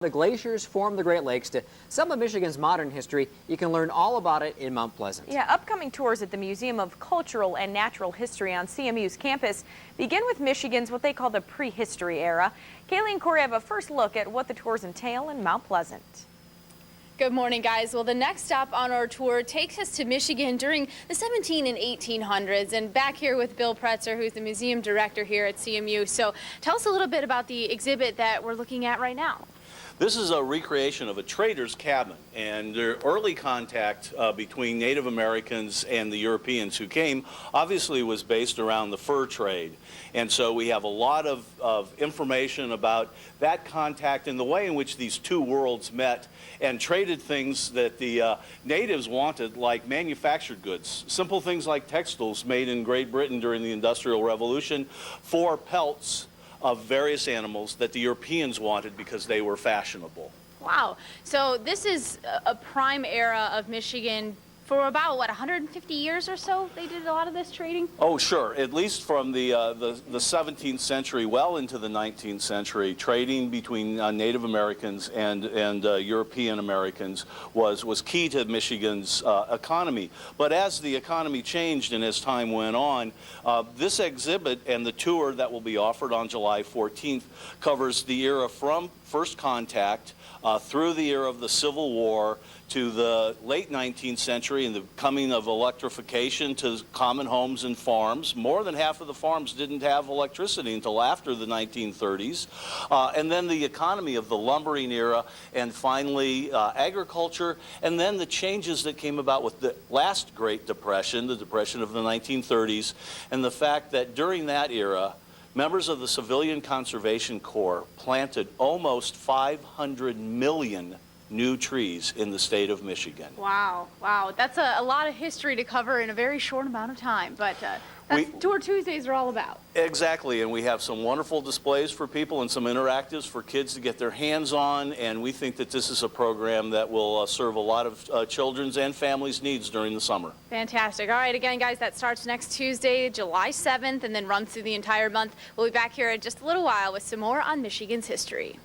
The glaciers form the Great Lakes. To some of Michigan's modern history, you can learn all about it in Mount Pleasant. Yeah, upcoming tours at the Museum of Cultural and Natural History on CMU's campus begin with Michigan's what they call the prehistory era. Kaylee and Corey have a first look at what the tours entail in Mount Pleasant. Good morning, guys. Well, the next stop on our tour takes us to Michigan during the 17 and 1800s, and back here with Bill Pretzer, who's the museum director here at CMU. So tell us a little bit about the exhibit that we're looking at right now. This is a recreation of a trader's cabin, and their early contact between Native Americans and the Europeans who came obviously was based around the fur trade. And so we have a lot of information about that contact and the way in which these two worlds met and traded things that the natives wanted, like manufactured goods, simple things like textiles made in Great Britain during the Industrial Revolution, for pelts of various animals that the Europeans wanted because they were fashionable. Wow. So this is a prime era of Michigan. For about, what, 150 years or so, they did a lot of this trading? Oh, sure. At least from the 17th century well into the 19th century, trading between Native Americans and European Americans was key to Michigan's economy. But as the economy changed and as time went on, this exhibit and the tour that will be offered on July 14th covers the era from first contact through the era of the Civil War to the late 19th century and the coming of electrification to common homes and farms. More than half of the farms didn't have electricity until after the 1930s. And then the economy of the lumbering era, and finally agriculture, and then the changes that came about with the last Great Depression, the Depression of the 1930s, and the fact that during that era, members of the Civilian Conservation Corps planted almost 500 million new trees in the state of Michigan. Wow, wow. That's a lot of history to cover in a very short amount of time, but that's Tour Tuesdays are all about. Exactly, and we have some wonderful displays for people and some interactives for kids to get their hands on, and we think that this is a program that will serve a lot of children's and families' needs during the summer. Fantastic. All right, again, guys, that starts next Tuesday, July 7th, and then runs through the entire month. We'll be back here in just a little while with some more on Michigan's history.